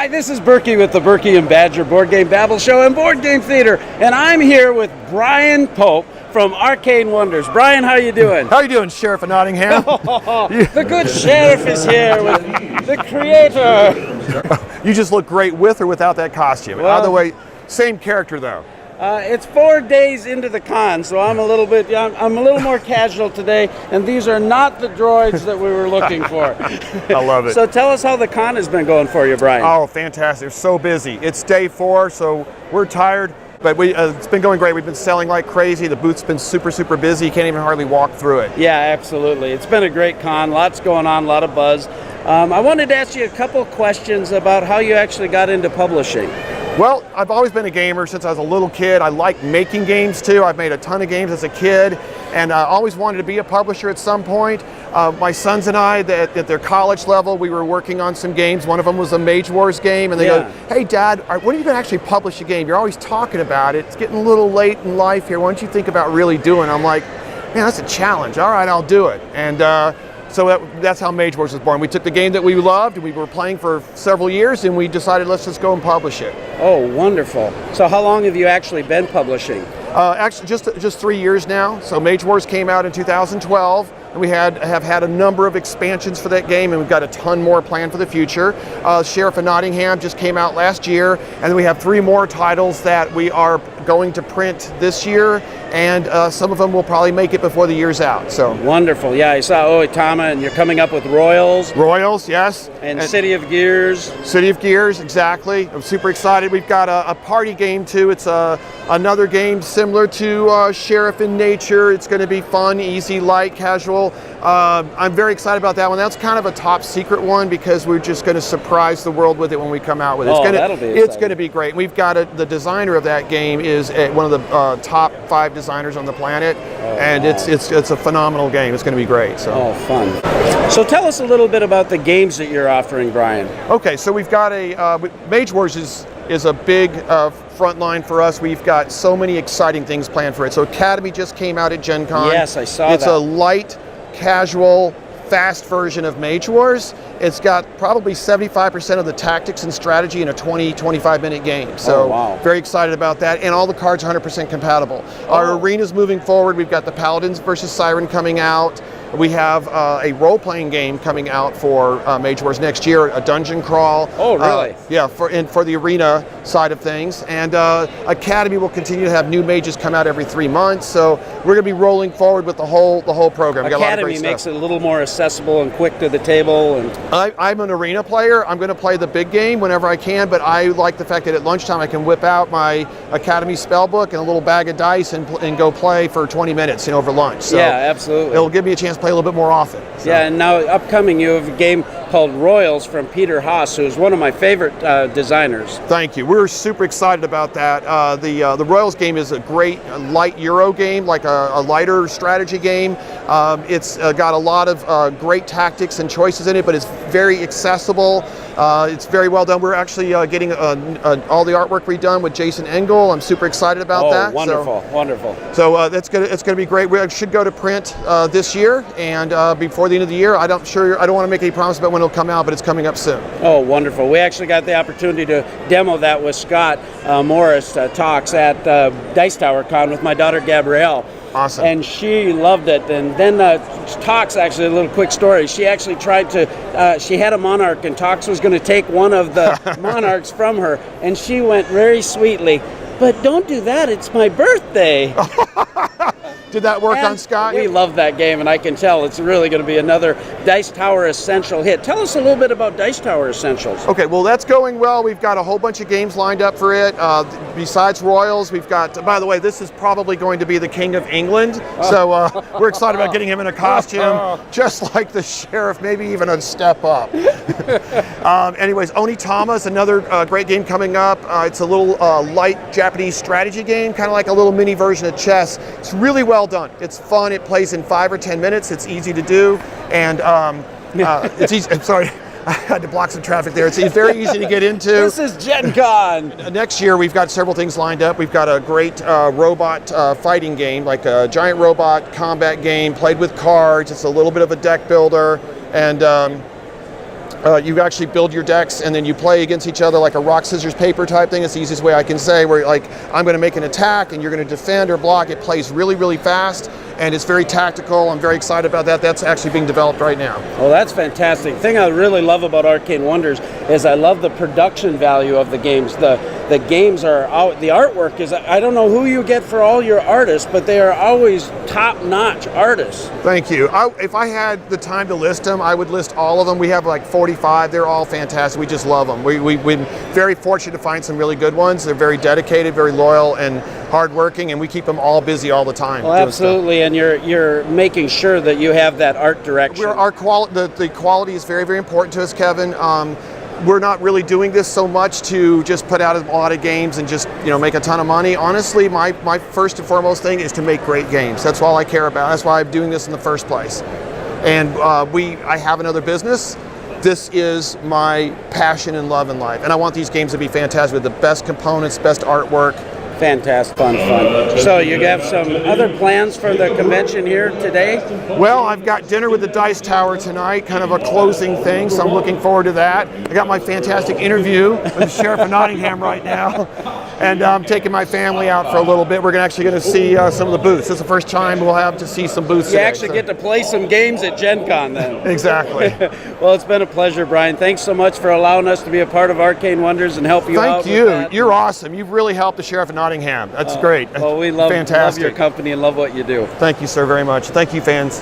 Hi, this is Burky with the Burky and Badger Board Game Babble Show and Board Game Theater, and I'm here with Bryan Pope from Arcane Wonders. Bryan, how you doing? How you doing, Sheriff of Nottingham? The good sheriff is here with the creator. You just look great with or without that costume. Well, Either way, same character though. It's 4 days into the con, so I'm a little more casual today, and these are not the droids that we were looking for. I love it. So tell us how the con has been going for you, Bryan. Oh, fantastic. We're so busy. It's day 4, so we're tired, but it's been going great. We've been selling like crazy. The booth's been super, super busy. You can't even hardly walk through it. Yeah, absolutely. It's been a great con. Lots going on, a lot of buzz. I wanted to ask you a couple questions about how you actually got into publishing. Well, I've always been a gamer since I was a little kid. I like making games too. I've made a ton of games as a kid, and I always wanted to be a publisher at some point. My sons and I, at their college level, we were working on some games. One of them was a Mage Wars game, and they go, "Hey Dad, when are you going to actually publish a game? You're always talking about it. It's getting a little late in life here. Why don't you think about really doing it?" I'm like, "Man, that's a challenge. All right, I'll do it." And so that's how Mage Wars was born. We took the game that we loved, and we were playing for several years, and we decided let's just go and publish it. Oh, wonderful. So how long have you actually been publishing? Actually, just 3 years now. So Mage Wars came out in 2012, and we have had a number of expansions for that game, and we've got a ton more planned for the future. Sheriff of Nottingham just came out last year, and then we have 3 more titles that we are going to print this year, and some of them will probably make it before the year's out. So wonderful. Yeah, I saw Oitama, and you're coming up with Royals. Royals, yes. And City of Gears. City of Gears, exactly. I'm super excited. We've got a party game too. It's another game similar to Sheriff in Nature. It's going to be fun, easy, light, casual. I'm very excited about that one. That's kind of a top secret one because we're just going to surprise the world with it when we come out with it. It's going to be great. We've got the designer of that game is one of the top 5 designers on the planet, and it's a phenomenal game. It's going to be great. So. Oh, fun. So tell us a little bit about the games that you're offering, Bryan. Okay, so we've got Mage Wars is a big front line for us. We've got so many exciting things planned for it. So Academy just came out at Gencon. Yes, I saw that. It's a light, casual, fast version of Mage Wars. It's got probably 75% of the tactics and strategy in a 20-25 minute game. So wow. Very excited about that. And all the cards are 100% compatible. Our arena's moving forward. We've got the Paladins versus Siren coming out. We have a role-playing game coming out for Mage Wars next year, a dungeon crawl. Oh, really? Yeah, for the arena side of things. And Academy will continue to have new mages come out every 3 months. So we're going to be rolling forward with the whole program. Academy makes it a little more accessible and quick to the table. And I'm an arena player. I'm going to play the big game whenever I can, but I like the fact that at lunchtime I can whip out my Academy spellbook and a little bag of dice and go play for 20 minutes over lunch. So yeah, absolutely. It'll give me a chance to play a little bit more often. So. Yeah, and now upcoming you have a game called Royals from Peter Haas, who's one of my favorite designers. Thank you. We're super excited about that. The Royals game is a great light Euro game, like a lighter strategy game. It's got a lot of great tactics and choices in it, but it's very accessible. It's very well done. We're actually getting all the artwork redone with Jason Engel. I'm super excited about that. Wonderful, wonderful. So it's gonna be great. We should go to print this year, and before the end of the year. I don't want to make any promise about when it'll come out, but it's coming up soon. Oh, wonderful. We actually got the opportunity to demo that with Scott Morris Talks at Dice Tower Con with my daughter Gabrielle. Awesome. And she loved it. And then Talks, actually, a little quick story. She actually tried to, she had a monarch, and Talks was going to take one of the monarchs from her, and she went very sweetly, "But don't do that, it's my birthday." Did that work on Scott? We love that game, and I can tell it's really going to be another Dice Tower Essential hit. Tell us a little bit about Dice Tower Essentials. Okay, well, that's going well. We've got a whole bunch of games lined up for it. Besides Royals, we've got, by the way, this is probably going to be the King of England. So we're excited about getting him in a costume, just like the Sheriff, maybe even a step up. Anyways, Onitama is another great game coming up. It's a little light Japanese strategy game, kind of like a little mini version of chess. It's really well done. It's fun. It plays in 5 or 10 minutes. It's easy to do, and it's easy. I'm sorry, I had to block some traffic there. It's very easy to get into. This is Gencon. Next year, we've got several things lined up. We've got a great robot fighting game, like a giant robot combat game, played with cards. It's a little bit of a deck builder, and You actually build your decks and then you play against each other like a rock, scissors, paper type thing. It's the easiest way I can say, where like I'm going to make an attack and you're going to defend or block. It plays really, really fast and it's very tactical. I'm very excited about that. That's actually being developed right now. Well, that's fantastic. The thing I really love about Arcane Wonders is I love the production value of the games. The games are out, the artwork is, I don't know who you get for all your artists, but they are always top-notch artists. Thank you. If I had the time to list them, I would list all of them. We have like 45. They're all fantastic. We just love them. We've been very fortunate to find some really good ones. They're very dedicated, very loyal, and hardworking, and we keep them all busy all the time. Well, absolutely, and you're making sure that you have that art direction. The quality is very, very important to us, Kevin. We're not really doing this so much to just put out a lot of games and just make a ton of money. Honestly, my first and foremost thing is to make great games. That's all I care about. That's why I'm doing this in the first place. And I have another business. This is my passion and love in life, and I want these games to be fantastic with the best components, best artwork. Fantastic, fun. So you have some other plans for the convention here today? Well, I've got dinner with the Dice Tower tonight, kind of a closing thing, so I'm looking forward to that. I got my fantastic interview with the Sheriff of Nottingham right now, and I'm taking my family out for a little bit. We're actually going to see some of the booths. This is the first time we'll have to see some booths. You actually get to play some games at Gencon then. Exactly. Well, it's been a pleasure, Bryan. Thanks so much for allowing us to be a part of Arcane Wonders and help you out. Thank you. You're awesome. You've really helped the Sheriff of Nottingham. That's great. Well, we love Fantastic. your company and love what you do. Thank you, sir, very much. Thank you, fans.